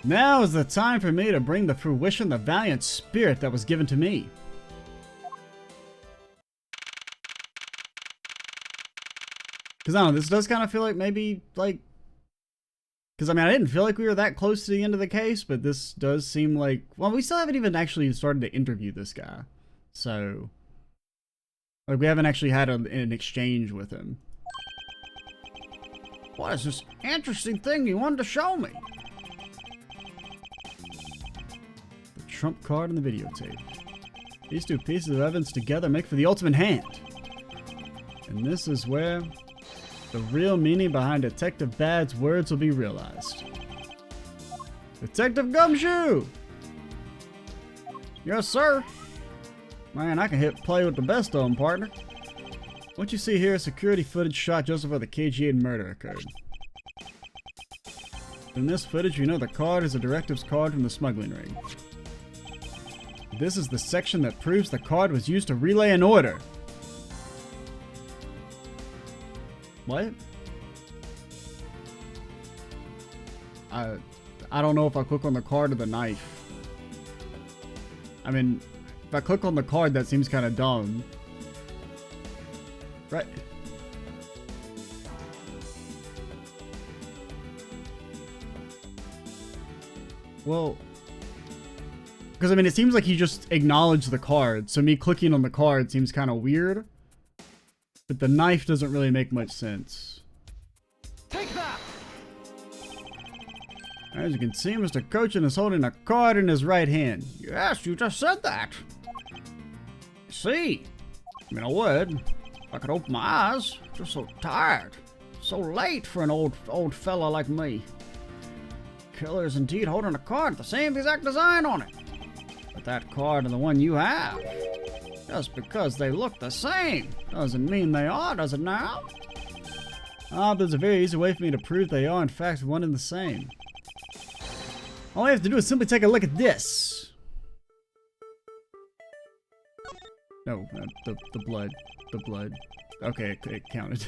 Now is the time for me to bring to fruition the valiant spirit that was given to me. Because I don't know, this does kind of feel like maybe, like... Because, I mean, I didn't feel like we were that close to the end of the case, but this does seem like... Well, we still haven't even actually started to interview this guy. So... Like, we haven't actually had an exchange with him. What is this interesting thing you wanted to show me? The trump card and the videotape. These two pieces of evidence together make for the ultimate hand. And this is where the real meaning behind Detective Bad's words will be realized. Detective Gumshoe! Yes, sir. Man, I can hit play with the best of them, partner. What you see here is security footage shot just before the KG8 murder occurred. In this footage, you know the card is a directives card from the smuggling ring. This is the section that proves the card was used to relay an order. What? I don't know if I click on the card or the knife. I mean, if I click on the card, that seems kind of dumb. Right. Well, because I mean, it seems like he just acknowledged the card, so me clicking on the card seems kind of weird. But the knife doesn't really make much sense. Take that! As you can see, Mr. Cochin is holding a card in his right hand. Yes, you just said that. See? I mean, I would. If I could open my eyes. Just so tired. So late for an old fella like me. Killer is indeed holding a card, the same exact design on it. But that card and the one you have, just because they look the same, doesn't mean they are, does it now? But there's a very easy way for me to prove they are in fact one and the same. All I have to do is simply take a look at this. No, the blood. The blood. Okay, it counted.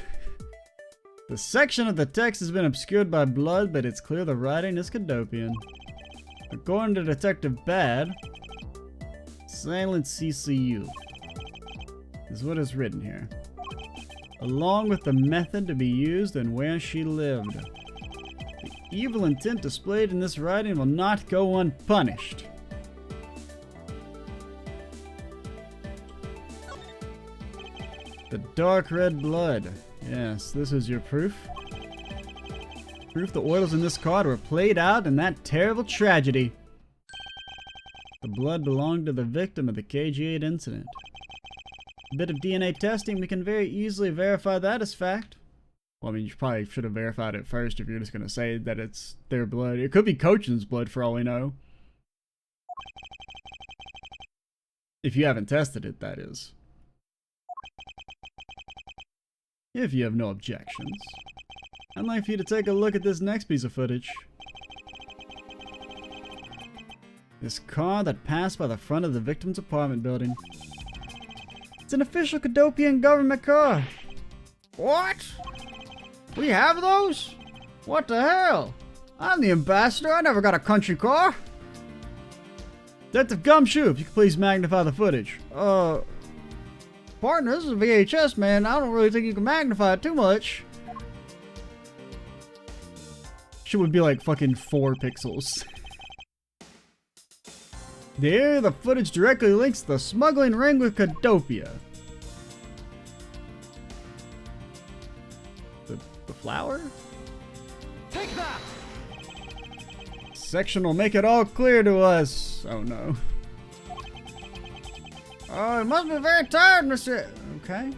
The section of the text has been obscured by blood, but it's clear the writing is Cadopian. According to Detective Bad, Silent CCU is what is written here, along with the method to be used and where she lived. The evil intent displayed in this writing will not go unpunished. The dark red blood. Yes, this is your proof. Proof the oils in this card were played out in that terrible tragedy. The blood belonged to the victim of the KG8 incident. A bit of DNA testing, we can very easily verify that as fact. Well, I mean, you probably should have verified it first if you're just going to say that it's their blood. It could be Cochin's blood for all we know. If you haven't tested it, that is. If you have no objections, I'd like for you to take a look at this next piece of footage. This car that passed by the front of the victim's apartment building. It's an official Cadopian government car. What? We have those? What the hell? I'm the ambassador. I never got a country car. Detective Gumshoe, if you could please magnify the footage. Partner, this is a VHS, man. I don't really think you can magnify it too much. Shit would be like fucking 4 pixels. There, the footage directly links the smuggling ring with Cadopia. The flower? Take that! Section will make it all clear to us. Oh no. Oh, it must be very tired, Mr. Okay.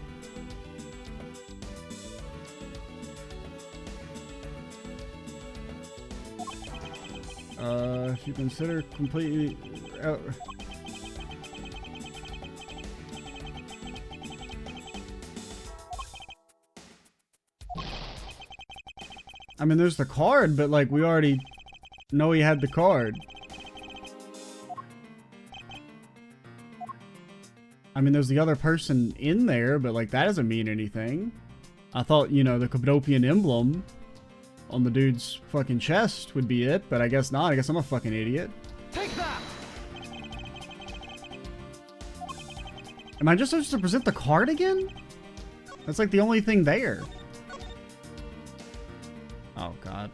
If you consider completely... I mean, there's the card, but like, we already know he had the card. I mean, there's the other person in there, but like, that doesn't mean anything. I thought, you know, the Cadopian emblem on the dude's fucking chest would be it, but I guess not. I guess I'm a fucking idiot. Take that! Am I just supposed to present the card again? That's like the only thing there. Oh, God.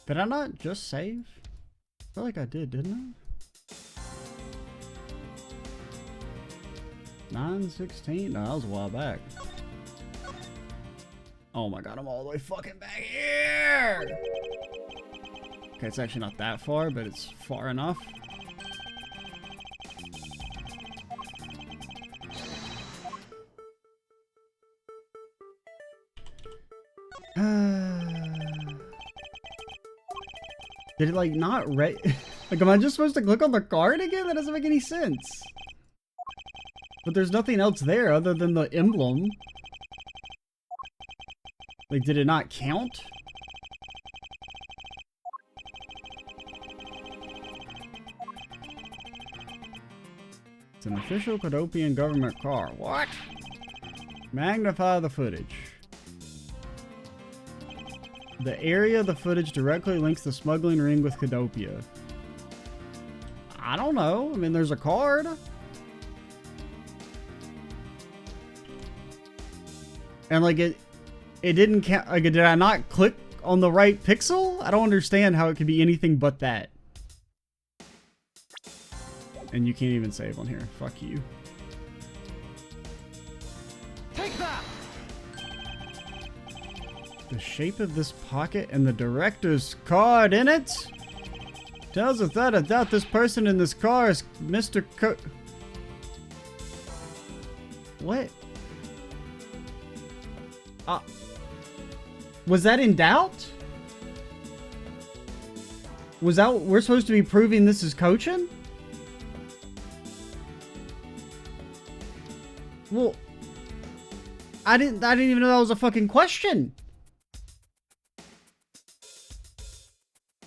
Did I not just save? I feel like I did, didn't I? 9:16? No, that was a while back. Oh my God, I'm all the way fucking back here! Okay, it's actually not that far, but it's far enough. Did it like not like, am I just supposed to click on the card again? That doesn't make any sense. But there's nothing else there other than the emblem. Like, did it not count? It's an official Cadopian government car. What? Magnify the footage. The area of the footage directly links the smuggling ring with Cadopia. I don't know. I mean, there's a card. And like it didn't count. Like, did I not click on the right pixel? I don't understand how it could be anything but that. And you can't even save on here. Fuck you. Take that! The shape of this pocket and the director's card in it tells without a doubt this person in this car is Mr. What? Was that in doubt? Was that we're supposed to be proving this is Cochin? Well, I didn't even know that was a fucking question.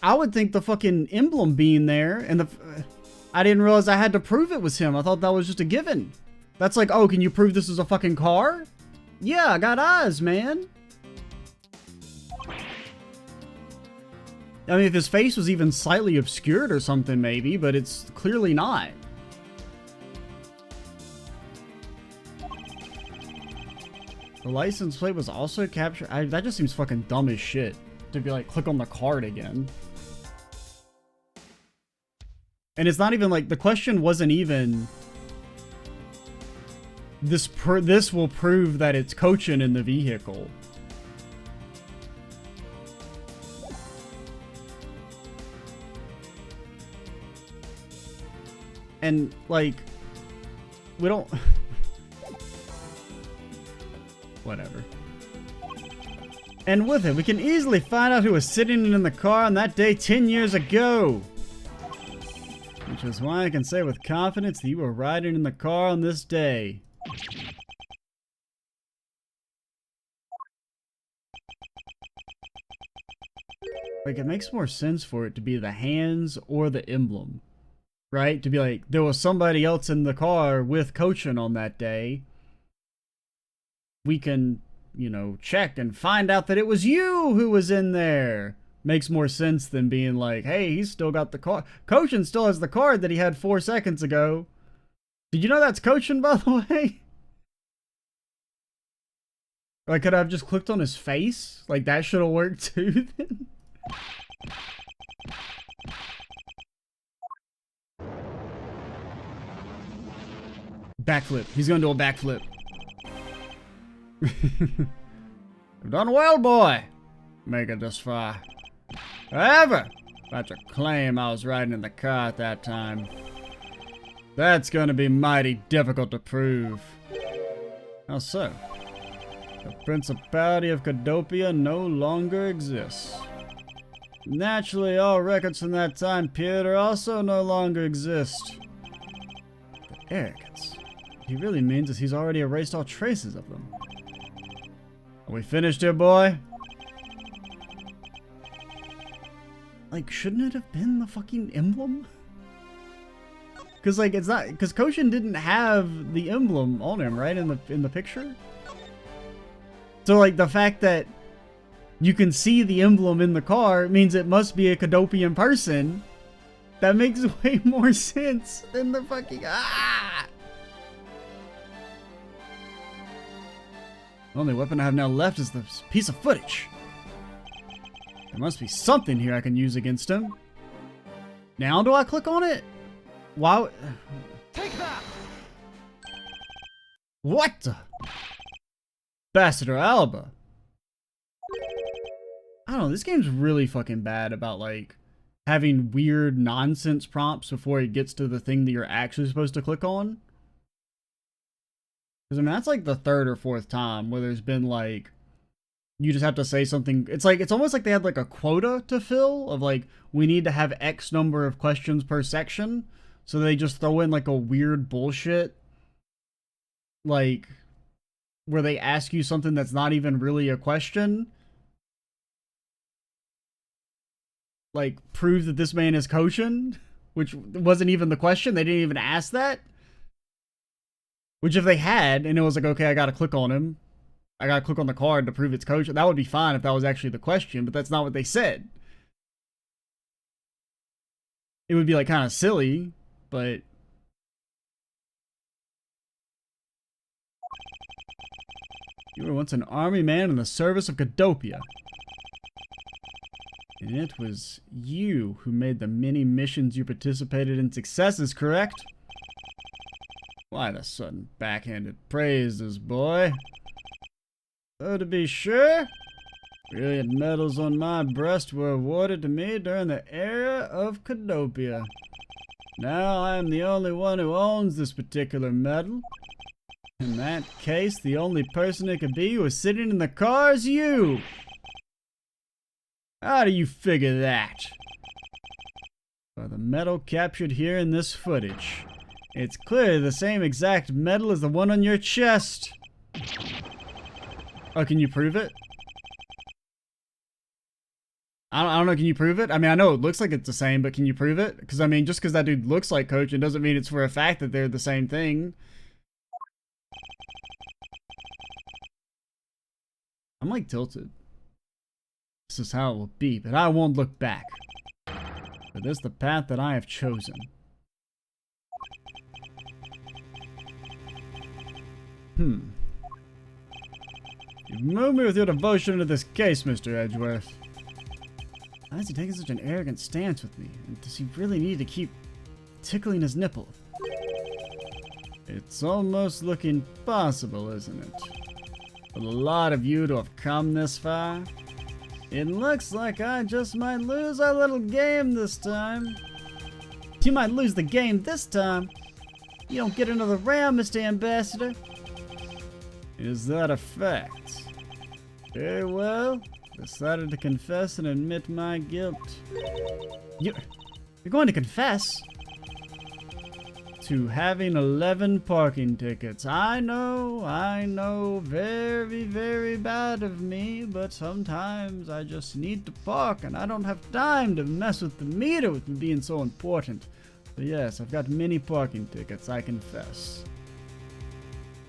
I would think the fucking emblem being there and the I didn't realize I had to prove it was him. I thought that was just a given. That's like, oh, can you prove this is a fucking car? Yeah, I got eyes, man. I mean, if his face was even slightly obscured or something, maybe, but it's clearly not. The license plate was also captured. That just seems fucking dumb as shit. To be like, click on the card again. And it's not even like, the question wasn't even... This will prove that it's Cochin in the vehicle. And, like, we don't... Whatever. And with it, we can easily find out who was sitting in the car on that day 10 years ago. Which is why I can say with confidence that you were riding in the car on this day. Like, it makes more sense for it to be the hands or the emblem. Right? To be like, there was somebody else in the car with Cochin on that day. We can, you know, check and find out that it was you who was in there. Makes more sense than being like, hey, he's still got the card. Cochin still has the card that he had 4 seconds ago. Did you know that's Cochin, by the way? Like, could I have just clicked on his face? Like, that should have worked too, then? Backflip. He's gonna do a backflip. You've done well, boy. Make it this far. However, about to claim I was riding in the car at that time. That's gonna be mighty difficult to prove. How so? The Principality of Cadopia no longer exists. Naturally, all records from that time period also no longer exist. The arrogance. What he really means is he's already erased all traces of them. Are we finished here, boy? Like, shouldn't it have been the fucking emblem? Because, like, it's not... Because Cochin didn't have the emblem on him, right? In the picture? So, like, the fact that you can see the emblem in the car, it means it must be a Cadopian person. That makes way more sense than the fucking... Ah! The only weapon I have now left is this piece of footage. There must be something here I can use against him. Now do I click on it? Why? Take that! What the? Ambassador Alba. I don't know, this game's really fucking bad about, like, having weird nonsense prompts before it gets to the thing that you're actually supposed to click on. Because, I mean, that's like the third or fourth time where there's been, like, you just have to say something. It's like, it's almost like they had, like, a quota to fill of, like, we need to have X number of questions per section. So they just throw in, like, a weird bullshit, like, where they ask you something that's not even really a question. Like, prove that this man is koshin, which wasn't even the question. They didn't even ask that. Which if they had, and it was like, okay, I gotta click on him. I gotta click on the card to prove it's koshin. That would be fine if that was actually the question, but that's not what they said. It would be, like, kind of silly, but... You were once an army man in the service of Cadopia. And it was you who made the many missions you participated in successes, correct? Why the sudden backhanded praises, boy? Oh, to be sure, brilliant medals on my breast were awarded to me during the era of Cadopia. Now I am the only one who owns this particular medal. In that case, the only person it could be who is sitting in the car is you! How do you figure that? By the medal captured here in this footage. It's clearly the same exact medal as the one on your chest. Oh, can you prove it? I don't know, can you prove it? I mean, I know it looks like it's the same, but can you prove it? Because, I mean, just because that dude looks like Kojin doesn't mean it's for a fact that they're the same thing. I'm, like, tilted. This is how it will be, but I won't look back. For this is the path that I have chosen. You've moved me with your devotion to this case, Mr. Edgeworth. Why is he taking such an arrogant stance with me? And does he really need to keep tickling his nipple? It's almost looking possible, isn't it? For a lot of you to have come this far. It looks like I just might lose our little game this time. You might lose the game this time. You don't get another round, Mr. Ambassador. Is that a fact? Very well. Decided to confess and admit my guilt. You're going to confess? To having 11 parking tickets. I know, very, very bad of me, but sometimes I just need to park and I don't have time to mess with the meter with me being so important. So yes, I've got many parking tickets, I confess.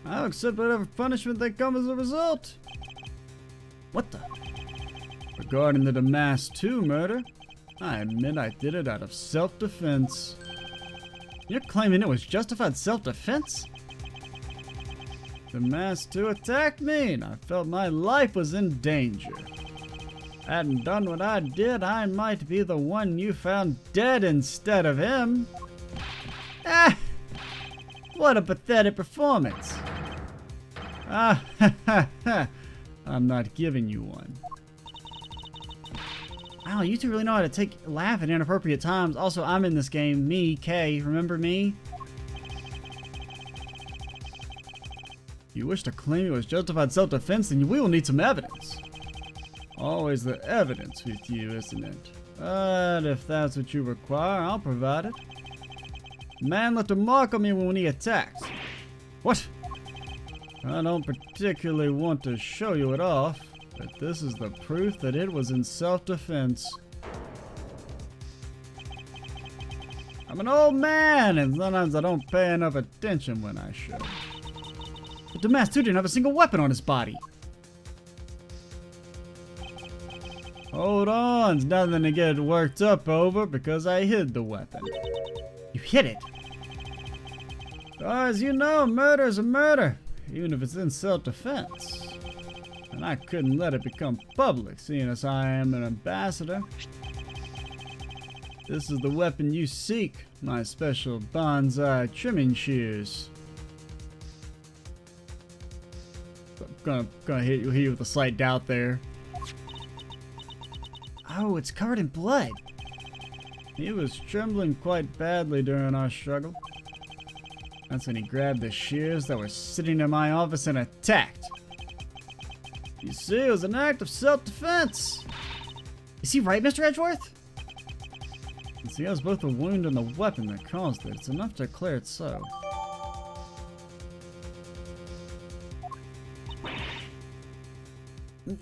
I'll accept whatever punishment that comes as a result. What the? Regarding the Damas 2 murder, I admit I did it out of self-defense. You're claiming it was justified self-defense? Damas 2 attacked me, and I felt my life was in danger. Hadn't done what I did, I might be the one you found dead instead of him. Ah! What a pathetic performance. Ah, ha, ha, ha. I'm not giving you one. Wow, you two really know how to laugh at inappropriate times. Also, I'm in this game. Me, K. Remember me? You wish to claim it was justified self-defense, then we will need some evidence. Always the evidence with you, isn't it? But if that's what you require, I'll provide it. Man left a mark on me when he attacked. What? I don't particularly want to show you it off, but this is the proof that it was in self-defense. I'm an old man, and sometimes I don't pay enough attention when I should. But Damas 2 didn't have a single weapon on his body. Hold on, it's nothing to get worked up over because I hid the weapon. You hid it? As you know, murder is a murder, even if it's in self-defense. And I couldn't let it become public, seeing as I am an ambassador. This is the weapon you seek, my special bonsai trimming shears. I'm gonna hit you with a slight doubt there. Oh, it's covered in blood. He was trembling quite badly during our struggle. That's when he grabbed the shears that were sitting in my office and attacked. You see, it was an act of self-defense. Is he right, Mr. Edgeworth? Since he has both the wound and the weapon that caused it, it's enough to declare it so.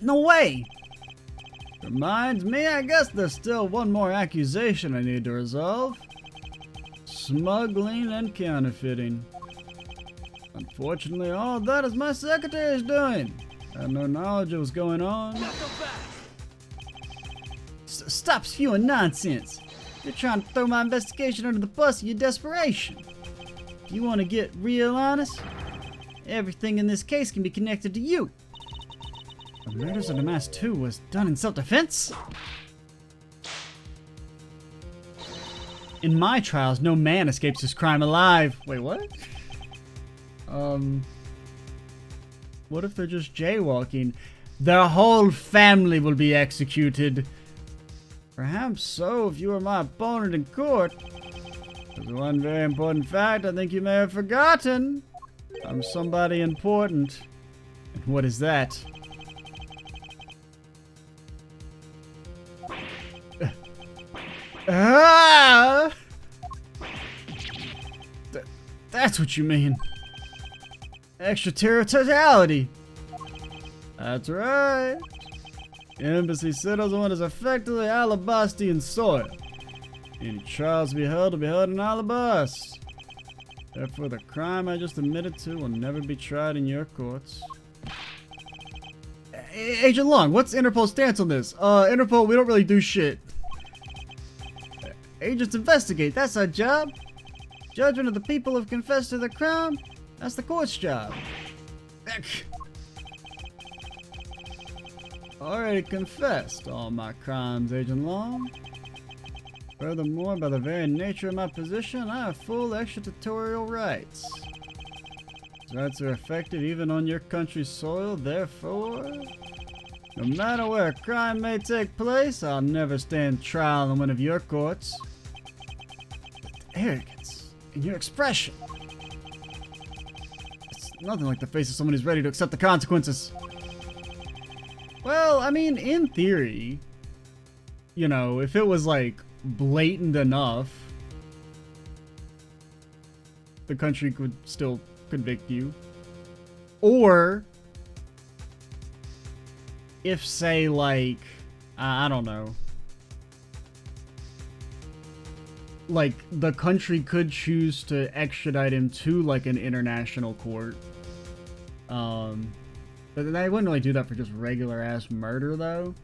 No way! Reminds me, I guess there's still one more accusation I need to resolve. Smuggling and counterfeiting. Unfortunately, all of that is my secretary's doing. I had no knowledge of what's going on. Stop spewing nonsense. You're trying to throw my investigation under the bus in your desperation. If you want to get real honest, everything in this case can be connected to you. The murders of the Mass 2 was done in self-defense? In my trials, no man escapes his crime alive. Wait, what? What if they're just jaywalking? Their whole family will be executed. Perhaps so if you were my opponent in court. There's one very important fact I think you may have forgotten. I'm somebody important. And what is that? Ah! That's what you mean. Extraterritoriality. That's right. The embassy settles on what is effectively Alabastian soil. Any trials to be held will be held in Alabas. Therefore, the crime I just admitted to will never be tried in your courts. Agent Long, what's Interpol's stance on this? Interpol, we don't really do shit. Agents investigate, that's our job. Judgment of the people who have confessed to the crime, that's the court's job. Already confessed all my crimes, Agent Long. Furthermore, by the very nature of my position, I have full extraterritorial rights. These rights are effective even on your country's soil, therefore, no matter where a crime may take place, I'll never stand trial in one of your courts. The arrogance in your expression. It's nothing like the face of someone who's ready to accept the consequences. Well, I mean, in theory, you know, if it was like blatant enough, the country could still convict you. Or if, say, like, I don't know, like the country could choose to extradite him to like an international court. But they wouldn't really do that for just regular ass murder though.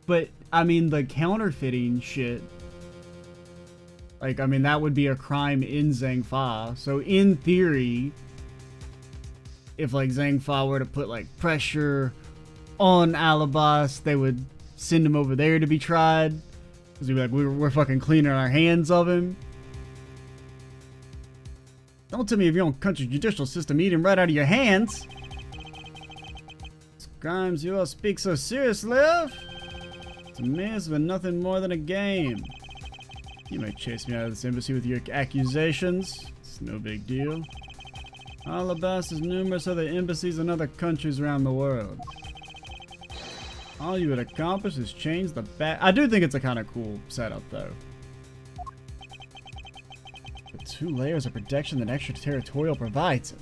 But I mean, the counterfeiting shit, like, I mean, that would be a crime in Zhang-Fa. So in theory, if like Zhang-Fa were to put like pressure on Alabas, they would send him over there to be tried. Because they'd be like, we're fucking cleaning our hands of him. Don't tell me of your own country's judicial system eating right out of your hands. These crimes you all speak so seriously of, to me it's been nothing more than a game. You may chase me out of this embassy with your accusations. It's no big deal. Alabas is numerous other embassies in other countries around the world. All you would accomplish is change the back. I do think it's a kind of cool setup though. The 2 layers of protection that extraterritorial provides him.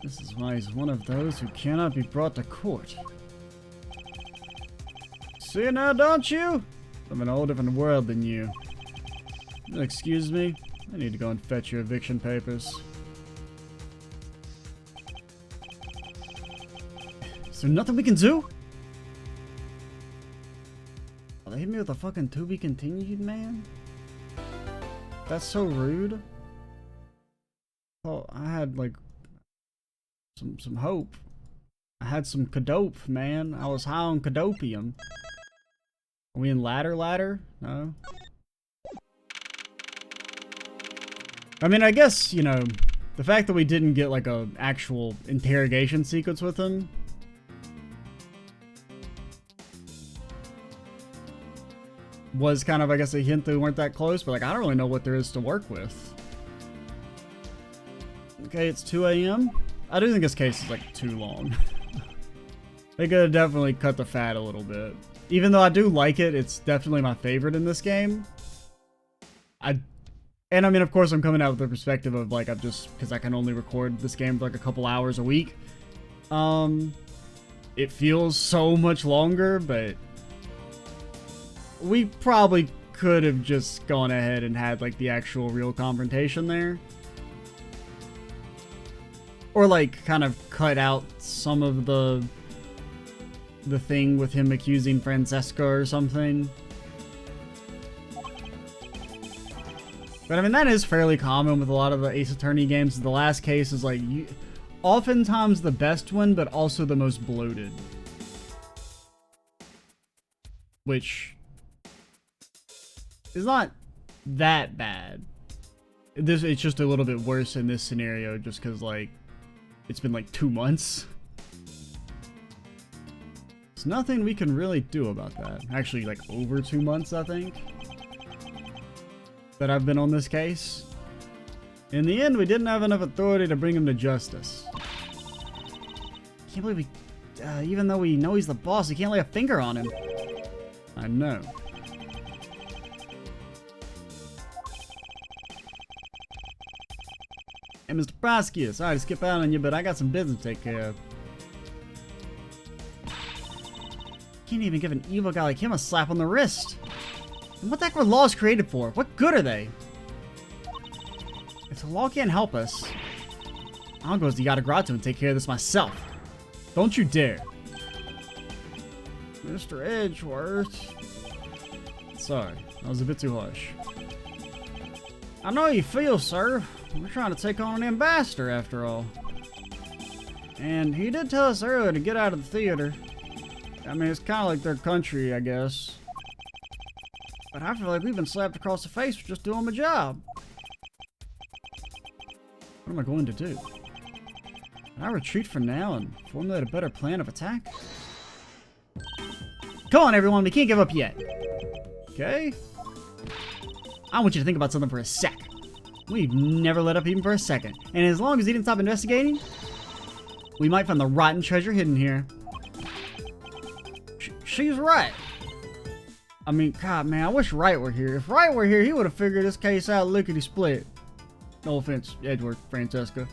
This is why he's one of those who cannot be brought to court. See now, don't you? I'm in a whole different world than you. Excuse me? I need to go and fetch your eviction papers. Is there nothing we can do? Oh, they hit me with a fucking to be continued, man. That's so rude. Oh, I had like some hope. I had some cadope, man. I was high on cadopium. Are we in ladder? No. I mean, I guess, you know, the fact that we didn't get like a actual interrogation sequence with him was kind of, I guess, a hint that we weren't that close, but like, I don't really know what there is to work with. Okay, it's 2 a.m. I do think this case is like too long. They could have definitely cut the fat a little bit. Even though I do like it, it's definitely my favorite in this game. And I mean, of course, I'm coming out with the perspective of like, because I can only record this game for like a couple hours a week. It feels so much longer, but we probably could have just gone ahead and had like the actual real confrontation there. Or like kind of cut out some of the thing with him accusing Francesca or something. But I mean, that is fairly common with a lot of the Ace Attorney games. The last case is like, oftentimes the best one, but also the most bloated. Which is not that bad. It's just a little bit worse in this scenario just because, like, it's been like 2 months. There's nothing we can really do about that. Actually, like, over 2 months, I think, that I've been on this case. In the end, we didn't have enough authority to bring him to justice. Can't believe even though we know he's the boss, we can't lay a finger on him. I know. Hey, Mr. Prosecutor, sorry to skip out on you, but I got some business to take care of. Can't even give an evil guy like him a slap on the wrist. And what the heck were laws created for? What good are they? If the law can't help us, I'll go to the Yata Grotto and take care of this myself. Don't you dare. Mr. Edgeworth. Sorry, that was a bit too harsh. I know how you feel, sir. We're trying to take on an ambassador, after all. And he did tell us earlier to get out of the theater. I mean, it's kind of like their country, I guess. But I feel like we've been slapped across the face for just doing my job. What am I going to do? Can I retreat for now and formulate a better plan of attack? Come on, everyone, we can't give up yet. Okay? I want you to think about something for a sec. We've never let up even for a second. And as long as he didn't stop investigating, we might find the rotten treasure hidden here. She's right. I mean, God, man, I wish Wright were here. If Wright were here, he would have figured this case out lickety-split. No offense, Edward, Francesca.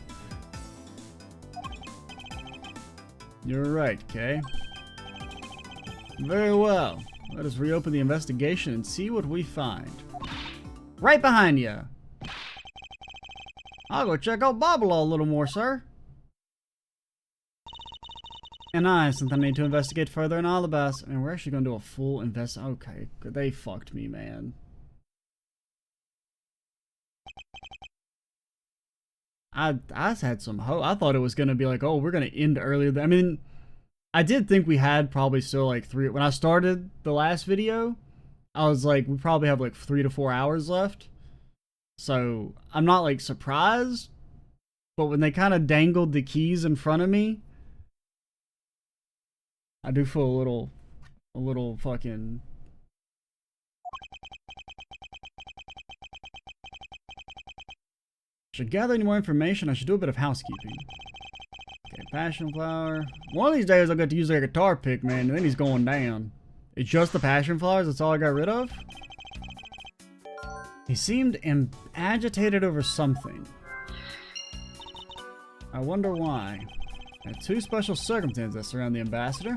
You're right, Kay. Very well. Let us reopen the investigation and see what we find. Right behind you. I'll go check out Babala a little more, sir. And I have something I need to investigate further in Alba. I mean, we're actually going to do a full Okay, they fucked me, man. I had some hope. I thought it was going to be like, oh, we're going to end earlier. I mean, I did think we had probably still like 3. When I started the last video, I was like, we probably have like 3 to 4 hours left. So I'm not like surprised. But when they kind of dangled the keys in front of me, I do feel a little fucking... Should gather any more information. I should do a bit of housekeeping. Okay, passion flower. One of these days I'll get to use a guitar pick, man, and then he's going down. It's just the passion flowers, that's all I got rid of? He seemed agitated over something. I wonder why. There are 2 special circumstances that surround the ambassador.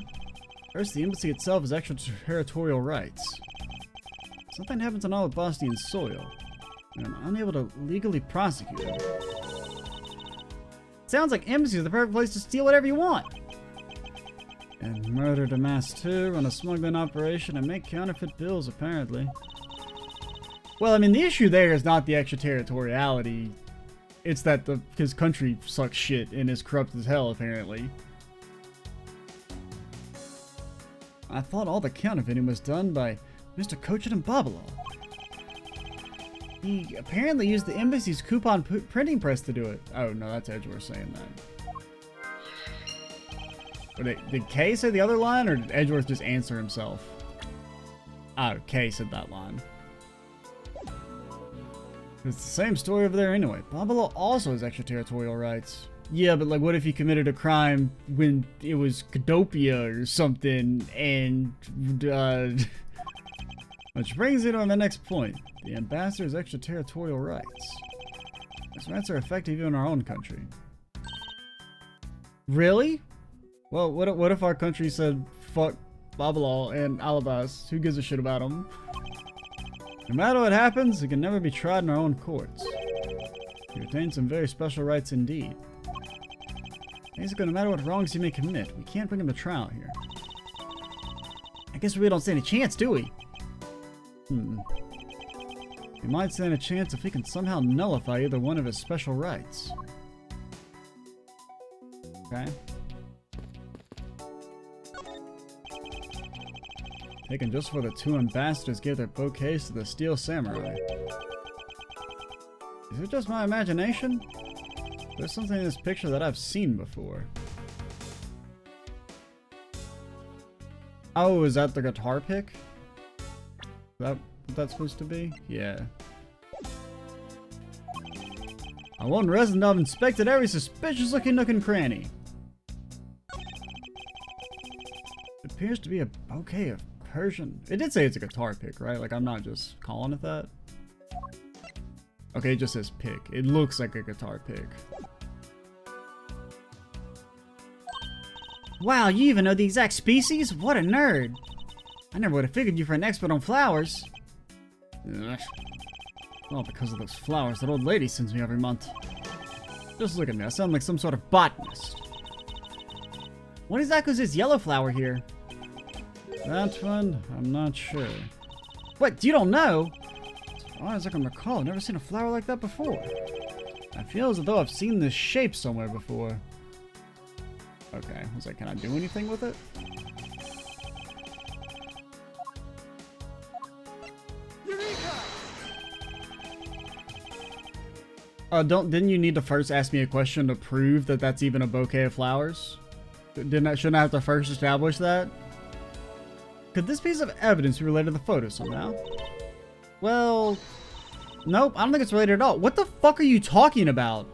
First, the embassy itself has extraterritorial rights. Something happens on all of Bosnian soil, and I'm unable to legally prosecute him. Sounds like embassies are the perfect place to steal whatever you want. And murdered a mass too, run a smuggling operation, and make counterfeit bills, apparently. Well, I mean, the issue there is not the extraterritoriality. It's that his country sucks shit and is corrupt as hell, apparently. I thought all the counterfeiting was done by Mr. Cochet and Babalo. He apparently used the embassy's coupon printing press to do it. Oh, no, that's Edgeworth saying that. Did Kay say the other line, or did Edgeworth just answer himself? Oh, Kay said that line. It's the same story over there anyway. Babalo also has extraterritorial rights. Yeah, but like, what if he committed a crime when it was Cadopia or something, and, which brings it on the next point. The ambassador's extraterritorial rights. Those rights are effective even in our own country. Really? Well, what if our country said, fuck Babalo and Alba? Who gives a shit about them? No matter what happens, it can never be tried in our own courts. He retains some very special rights indeed. Basically, no matter what wrongs he may commit, we can't bring him to trial here. I guess we don't stand a chance, do we? We might stand a chance if we can somehow nullify either one of his special rights. Okay. Taken just where the two ambassadors gave their bouquets to the Steel Samurai. Is it just my imagination? There's something in this picture that I've seen before. Oh, is that the guitar pick? Is that what that's supposed to be? Yeah. One resident I've inspected every suspicious looking nook and cranny. It appears to be a bouquet of Persian. It did say it's a guitar pick, right? Like, I'm not just calling it that. Okay, it just says pick. It looks like a guitar pick. Wow, you even know the exact species? What a nerd! I never would have figured you for an expert on flowers. Ugh. Well, because of those flowers that old lady sends me every month. Just look at me, I sound like some sort of botanist. What exactly is this yellow flower here? That one, I'm not sure. What, you don't know? As far as I can recall, I've never seen a flower like that before. I feel as though I've seen this shape somewhere before. Okay, I was like, can I do anything with it? Didn't you need to first ask me a question to prove that that's even a bouquet of flowers? Shouldn't I have to first establish that? Could this piece of evidence be related to the photo somehow? Well, nope, I don't think it's related at all. What the fuck are you talking about?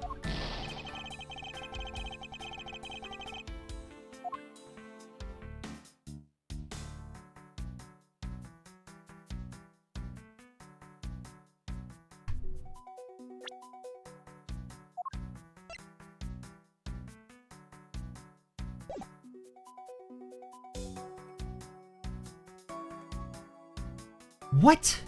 What?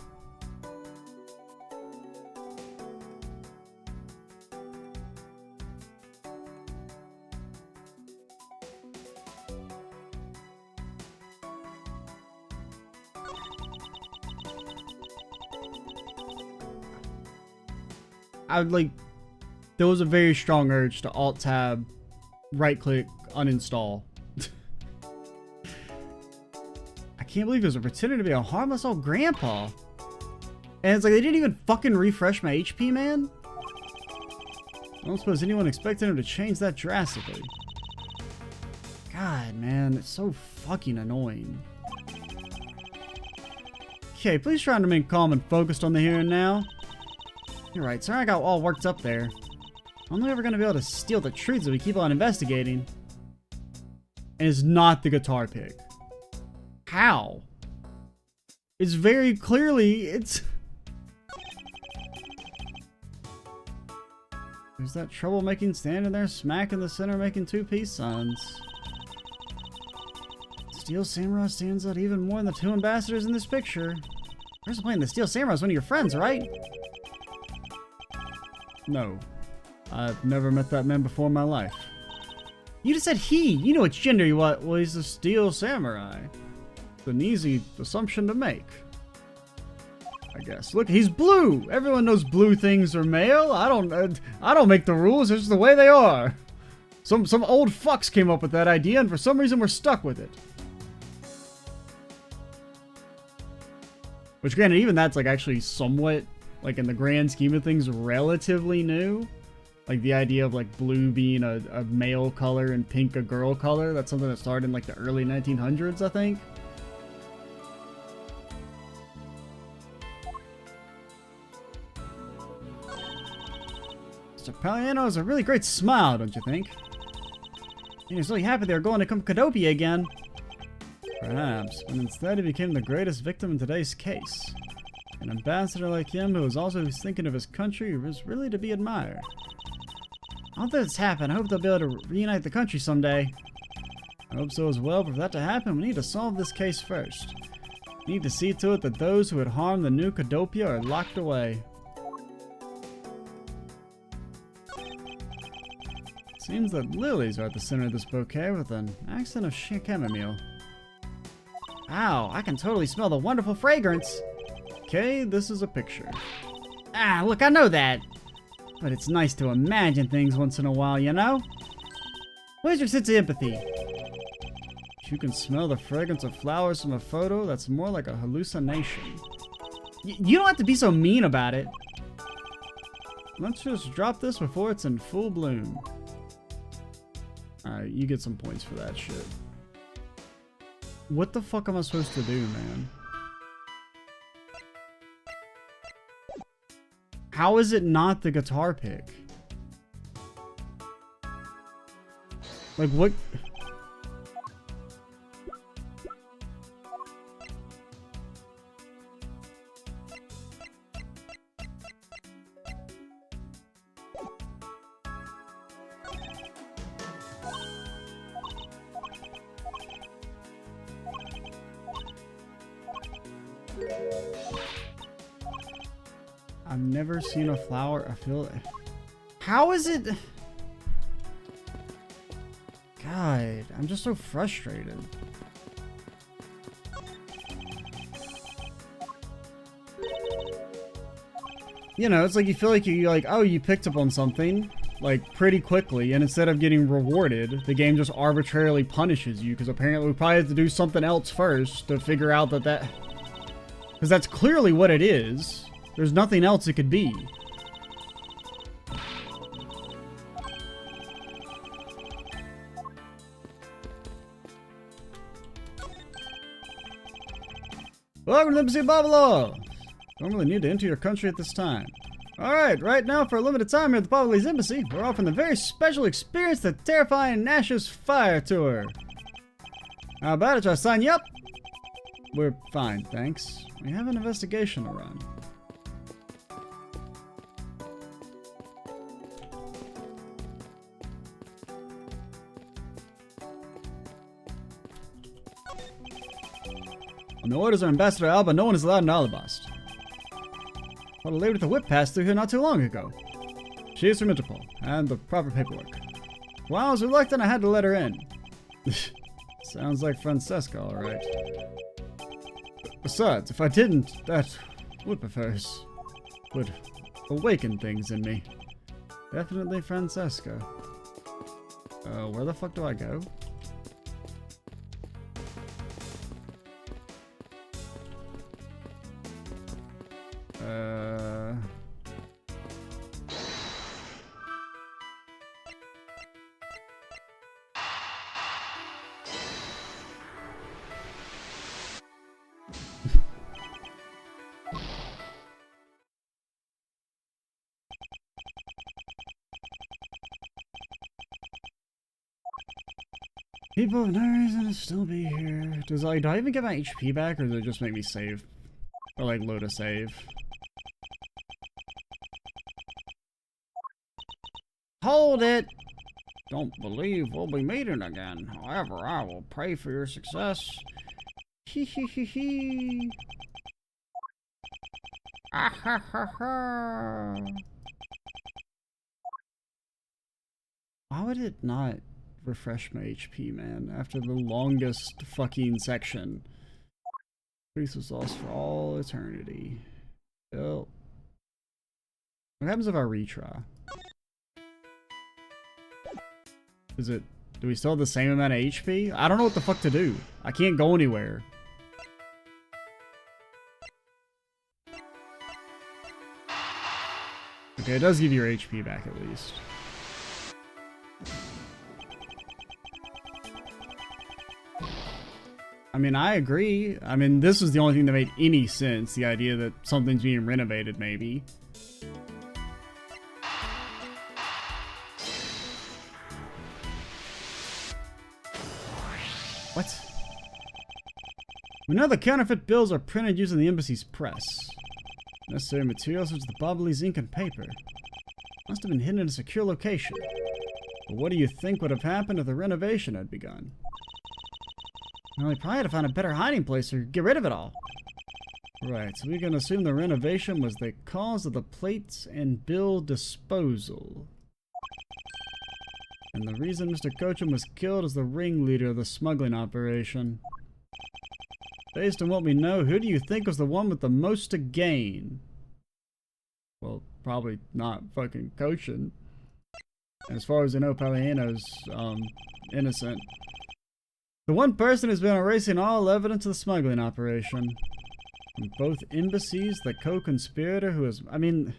I would like, there was a very strong urge to Alt-Tab, right-click, uninstall. I can't believe it was pretending to be a harmless old grandpa. And it's like, they didn't even fucking refresh my HP, man? I don't suppose anyone expected him to change that drastically. God, man, it's so fucking annoying. Okay, please try to remain calm and focused on the here and now. You're right, sorry I got all worked up there. I'm never gonna be able to steal the truths that we keep on investigating. And it's not the guitar pick. How? It's very clearly, it's... There's that troublemaking standing there smack in the center making two peace signs. Steel Samurai stands out even more than the two ambassadors in this picture. Person playing the Steel Samurai is one of your friends, right? No. I've never met that man before in my life. You just said he. You know which gender you are. Well, he's a steel samurai. It's an easy assumption to make. I guess. Look, he's blue. Everyone knows blue things are male. I don't make the rules. It's just the way they are. Some old fucks came up with that idea, and for some reason we're stuck with it. Which, granted, even that's like actually somewhat, like in the grand scheme of things, relatively new. Like the idea of like blue being a male color and pink a girl color. That's something that started in like the early 1900s, I think. Mr. Paliano has a really great smile, don't you think? And he's really happy they're going to come Kadopia again. Perhaps, but instead he became the greatest victim in today's case. An ambassador like him who was also thinking of his country was really to be admired. All that's happened, I hope they'll be able to reunite the country someday. I hope so as well, but for that to happen, we need to solve this case first. We need to see to it that those who had harmed the new Kadopia are locked away. Seems that lilies are at the center of this bouquet with an accent of chamomile. Wow, I can totally smell the wonderful fragrance. Okay, this is a picture. Ah, look, I know that. But it's nice to imagine things once in a while, you know? Where's your sense of empathy? If you can smell the fragrance of flowers from a photo, that's more like a hallucination. You don't have to be so mean about it. Let's just drop this before it's in full bloom. Alright, you get some points for that shit. What the fuck am I supposed to do, man? How is it not the guitar pick? Like, what? I've never seen a flower. I feel. How is it? God, I'm just so frustrated. You know, it's like you feel like you're like, oh, you picked up on something like pretty quickly, and instead of getting rewarded, the game just arbitrarily punishes you because apparently we probably have to do something else first to figure out that because that's clearly what it is. There's nothing else it could be. Welcome to the Embassy of Babalo! Don't really need to enter your country at this time. Alright, right now for a limited time here at the Babalese Embassy, we're offering the very special experience, the terrifying Nash's Fire Tour. How about it? Shall I sign you up? We're fine, thanks. We have an investigation to run. On the orders of Ambassador Alba, no one is allowed in Alabast. Well, a lady with a whip passed through here not too long ago. She is from Interpol, and the proper paperwork. While I was reluctant, I had to let her in. Sounds like Francesca, alright. Besides, if I didn't, that would awaken things in me. Definitely Francesca. Where the fuck do I go? People have no reason to still be here. Do I even get my HP back, or does it just make me save? Or like load a save? Hold it! Don't believe we'll be meeting again. However, I will pray for your success. Hee hee hee hee. Ah ha ha ha. Why would it not refresh my HP, man. After the longest fucking section. Truth was lost for all eternity. Well, what happens if I retry? Do we still have the same amount of HP? I don't know what the fuck to do. I can't go anywhere. Okay, it does give you your HP back at least. I mean, I agree. I mean, this was the only thing that made any sense. The idea that something's being renovated, maybe. What? We know the counterfeit bills are printed using the embassy's press. Necessary materials such as the Bobbly's ink and paper must have been hidden in a secure location. But what do you think would have happened if the renovation had begun? Well, we probably had to find a better hiding place or get rid of it all. Right, so we're going to assume the renovation was the cause of the plates and bill disposal. And the reason Mr. Coachum was killed is the ringleader of the smuggling operation. Based on what we know, who do you think was the one with the most to gain? Well, probably not fucking Coachum. As far as I know, Palliano's innocent. The one person who's been erasing all evidence of the smuggling operation. From both embassies, the co-conspirator who is... I mean...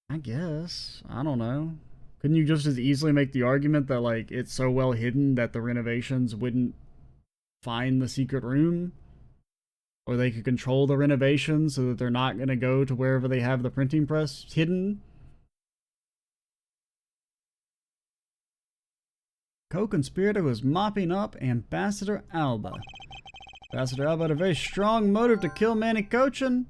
I guess. I don't know. Couldn't you just as easily make the argument that, like, it's so well hidden that the renovations wouldn't find the secret room? Or they could control the renovations so that they're not going to go to wherever they have the printing press hidden? Co-conspirator was mopping up Ambassador Alba. Ambassador Alba had a very strong motive to kill Manny Cochin.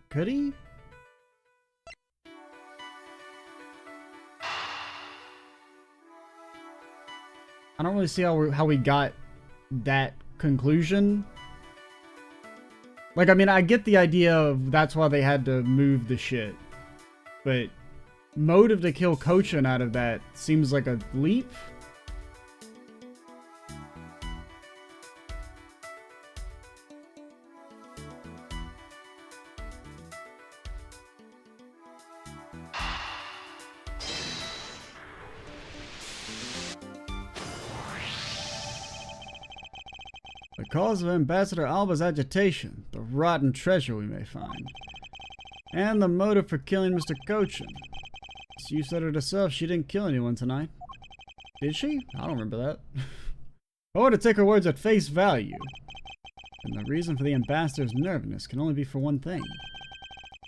Could he? I don't really see how we got that conclusion. Like, I mean, I get the idea of that's why they had to move the shit. But motive to kill Cochin out of that seems like a leap. The cause of Ambassador Alba's agitation, the rotten treasure we may find, and the motive for killing Mr. Cochin. So you said it herself, she didn't kill anyone tonight. Did she? I don't remember that. I want to take her words at face value. And the reason for the ambassador's nervousness can only be for one thing.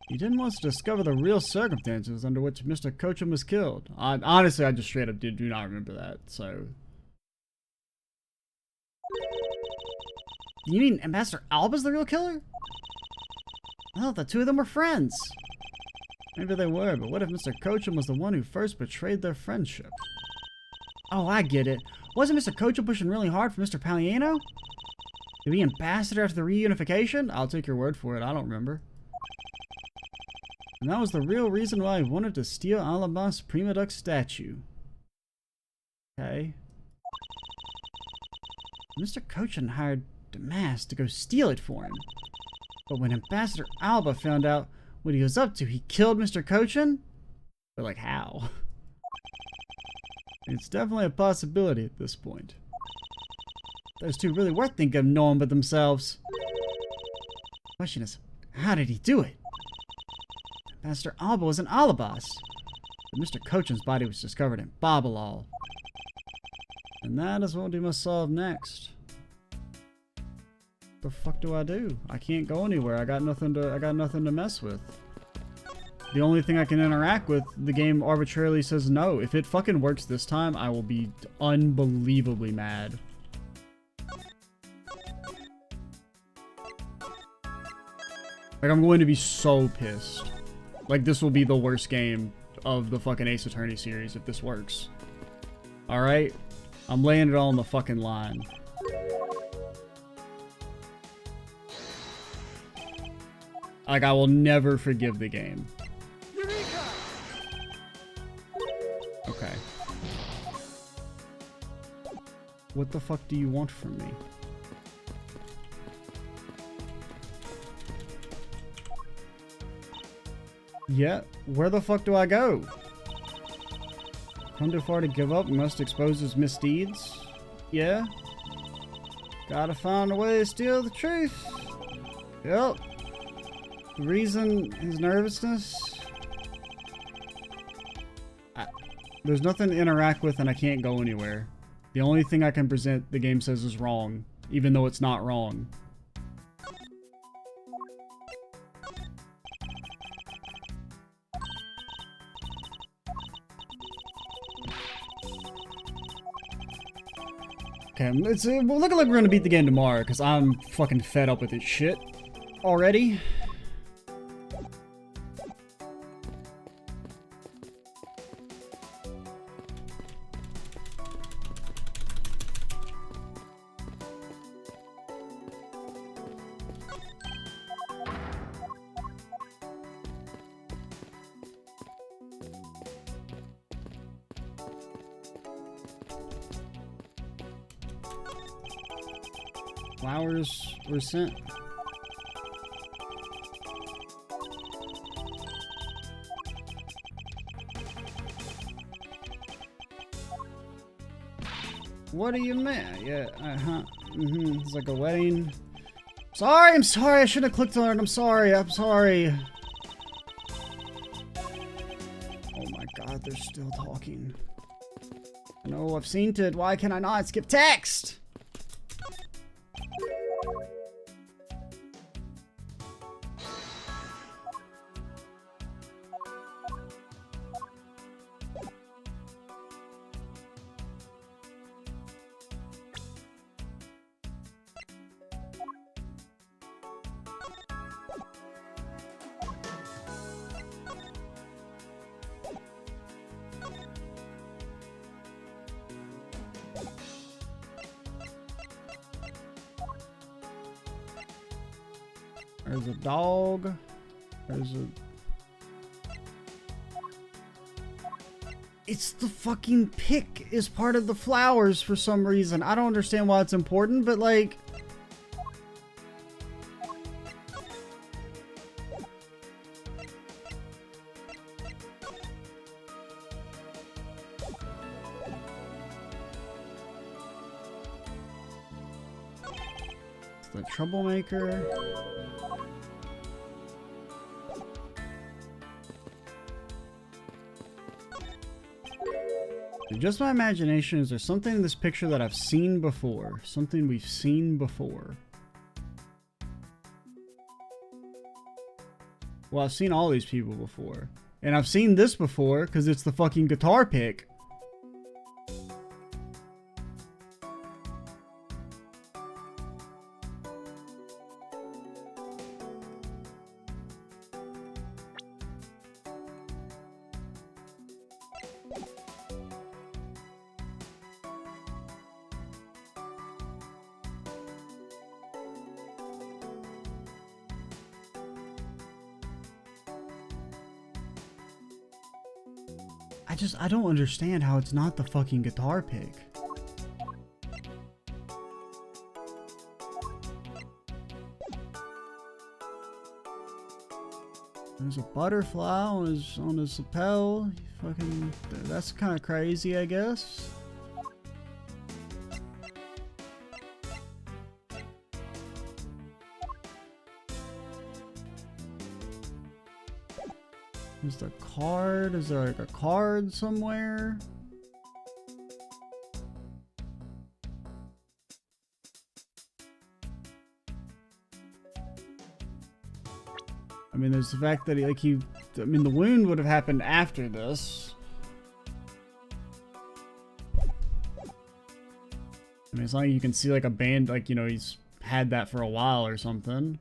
He didn't want us to discover the real circumstances under which Mr. Cochin was killed. Honestly, I just straight up do not remember that, so... You mean Ambassador Alba's the real killer? I thought the two of them were friends. Maybe they were, but what if Mr. Cochin was the one who first betrayed their friendship? Oh, I get it. Wasn't Mr. Cochin pushing really hard for Mr. Palliano? To be ambassador after the reunification? I'll take your word for it, I don't remember. And that was the real reason why he wanted to steal Alba's Prima Duck statue. Okay. Mr. Cochin hired Damas to go steal it for him. But when Ambassador Alba found out what he was up to, he killed Mr. Cochin? But like, how? It's definitely a possibility at this point. Those two really were thinking of no one but themselves. The question is, how did he do it? Ambassador Alba was an alibis. But Mr. Cochin's body was discovered in Babalal. And that is what we must solve next. The fuck do I do? I can't go anywhere. I got nothing to mess with. The only thing I can interact with, the game arbitrarily says no. If it fucking works this time, I will be unbelievably mad. Like, I'm going to be so pissed. Like, this will be the worst game of the fucking Ace Attorney series if this works. Alright? I'm laying it all on the fucking line. Like, I will never forgive the game. Okay. What the fuck do you want from me? Yeah, where the fuck do I go? Come too far to give up, must expose his misdeeds? Yeah? Gotta find a way to steal the truth. Yep. The reason his nervousness? There's nothing to interact with and I can't go anywhere. The only thing I can present the game says is wrong, even though it's not wrong. Okay, well, look like we're gonna beat the game tomorrow, because I'm fucking fed up with this shit already. Flowers were sent. What do you mean? Yeah, It's like a wedding. Sorry, I'm sorry. I should have clicked on it. I'm sorry. I'm sorry. Oh my god, they're still talking. I know, I've seen it. Why can I not skip text? There's a dog. There's a... It's the fucking pick is part of the flowers for some reason. I don't understand why it's important, but like... It's the troublemaker. Just my imagination, is there something in this picture that I've seen before? Something we've seen before. Well, I've seen all these people before. And I've seen this before, because it's the fucking guitar pick. I don't understand how it's not the fucking guitar pick. There's a butterfly on his lapel. Fucking, that's kind of crazy, I guess. Is there a card? Is there like a card somewhere? I mean, there's the fact that I mean, the wound would have happened after this. I mean, it's not like you can see like a band, like, you know, he's had that for a while or something.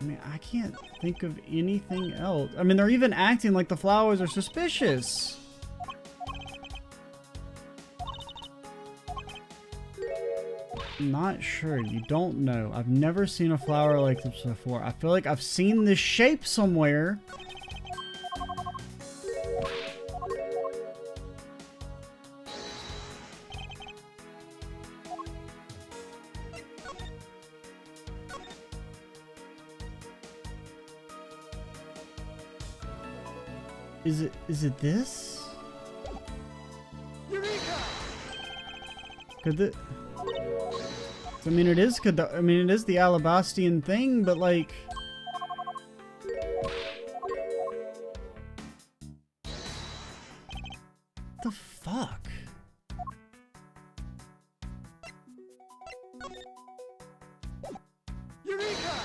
I mean, I can't think of anything else. I mean, they're even acting like the flowers are suspicious. Not sure. You don't know. I've never seen a flower like this before. I feel like I've seen this shape somewhere. Is it this? Eureka! Could the I mean it is the Alabastian thing, but like the fuck? Eureka!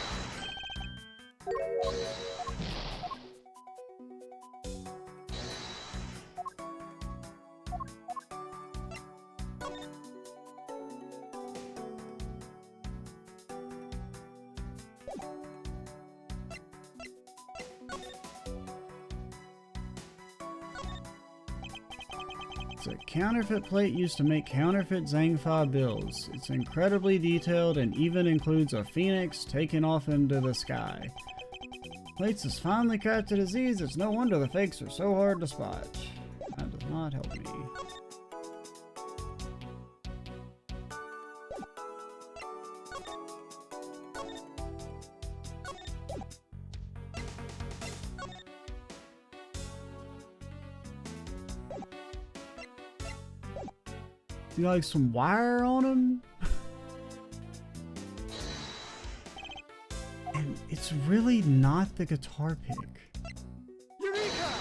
It's a counterfeit plate used to make counterfeit Zangfa bills. It's incredibly detailed and even includes a phoenix taken off into the sky. Plates is finely crafted as these. It's no wonder the fakes are so hard to spot. That does not help me. You know, like some wire on them? And it's really not the guitar pick. Eureka!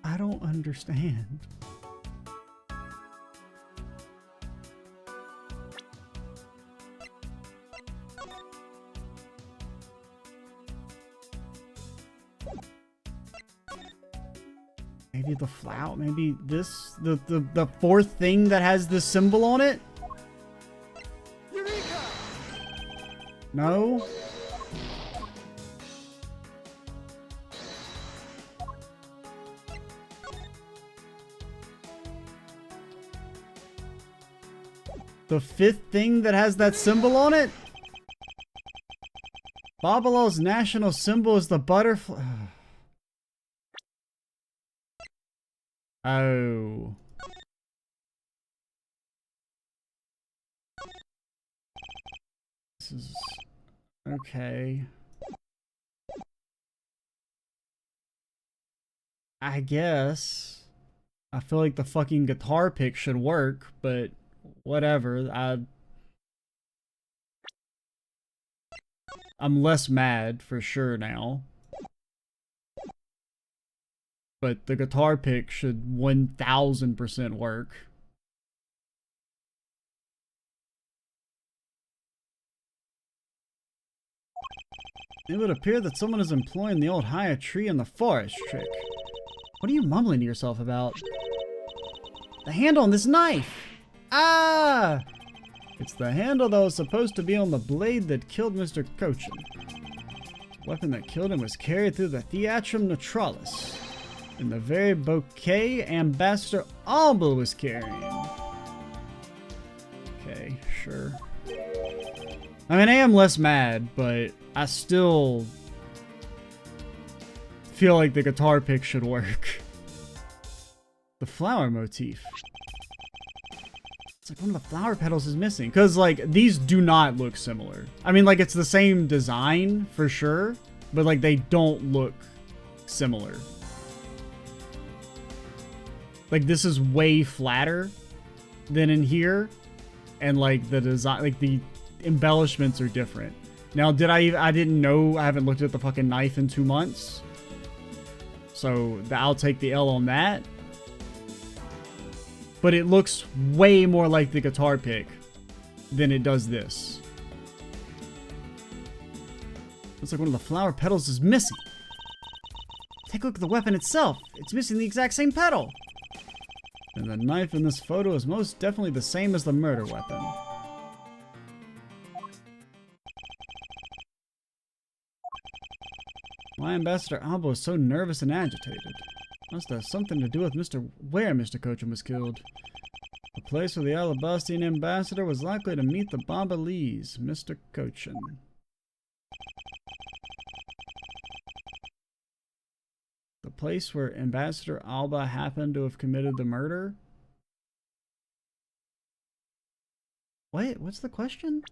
I don't understand. Maybe the flower, maybe this, the fourth thing that has the symbol on it? Eureka! No? The fifth thing that has that symbol on it? Babalaw's national symbol is the butterfly. Oh. This is... okay. I guess. I feel like the fucking guitar pick should work, but whatever. I'm less mad for sure now. But the guitar pick should 1000% work. It would appear that someone is employing the old high tree in the forest trick. What are you mumbling to yourself about? The handle on this knife! Ah! It's the handle that was supposed to be on the blade that killed Mr. Cochin. The weapon that killed him was carried through the Theatrum Neutralis. In the very bouquet Ambassador Alba was carrying. Okay, sure. I mean, I am less mad, but I still feel like the guitar pick should work. The flower motif. It's like one of the flower petals is missing. Because, like, these do not look similar. I mean, like, it's the same design, for sure. But, like, they don't look similar. Like, this is way flatter than in here. And, like, the design, like, the embellishments are different. Now, I didn't know, I haven't looked at the fucking knife in 2 months. So, I'll take the L on that. But it looks way more like the guitar pick than it does this. Looks like one of the flower petals is missing. Take a look at the weapon itself. It's missing the exact same petal. And the knife in this photo is most definitely the same as the murder weapon. Why Ambassador Alba was so nervous and agitated? Must have something to do with where Mr. Cochran was killed. The place where the Alabastian ambassador was likely to meet the Bombalese, Mr. Cochran. The place where Ambassador Alba happened to have committed the murder? What? What's the question?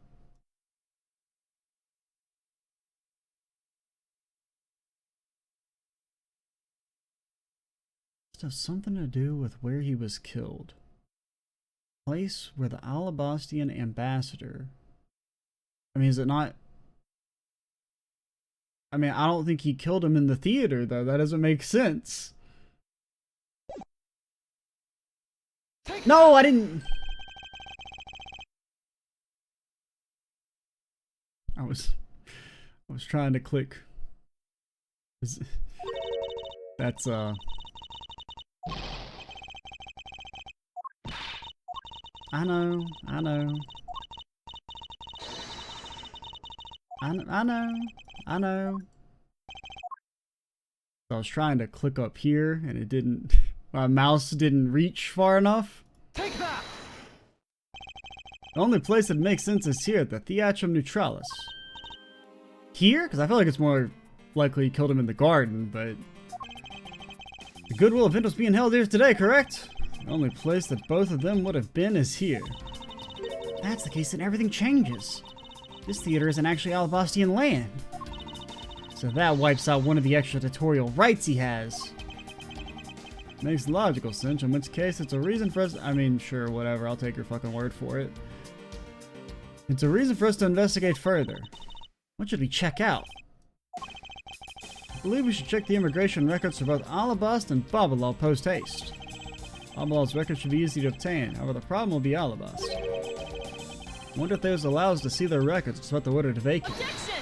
Must have something to do with where he was killed. Place where the Alabastian ambassador... I mean, is it not... I mean, I don't think he killed him in the theater, though. That doesn't make sense. No, I didn't... I was trying to click. That's, I know. I know. I was trying to click up here and it didn't, my mouse didn't reach far enough. Take that! The only place that makes sense is here, the Theatrum Neutralis. Here? Because I feel like it's more likely he killed him in the garden, but... The Goodwill event was being held here today, correct? The only place that both of them would have been is here. If that's the case, then everything changes. This theater isn't actually Alabastian land. So that wipes out one of the extra tutorial rights he has. Makes logical sense, in which case it's a reason for us... I mean, sure, whatever, I'll take your fucking word for it. It's a reason for us to investigate further. What should we check out? I believe we should check the immigration records for both Alabast and Babalal post-haste. Babalal's records should be easy to obtain, however the problem will be Alabast. I wonder if those allow us to see their records despite the order to vacate. Objection!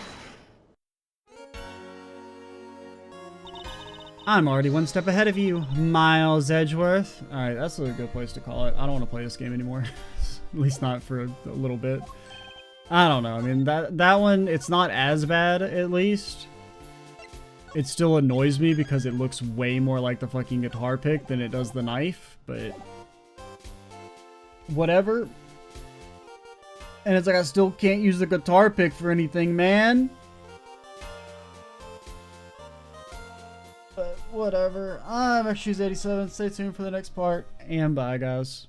I'm already one step ahead of you, Miles Edgeworth. Alright, that's a good place to call it. I don't want to play this game anymore. At least not for a little bit. I don't know. I mean, that one, it's not as bad, at least. It still annoys me because it looks way more like the fucking guitar pick than it does the knife, but... whatever. And it's like I still can't use the guitar pick for anything, man. But whatever. I'm XShoes87. Stay tuned for the next part. And bye, guys.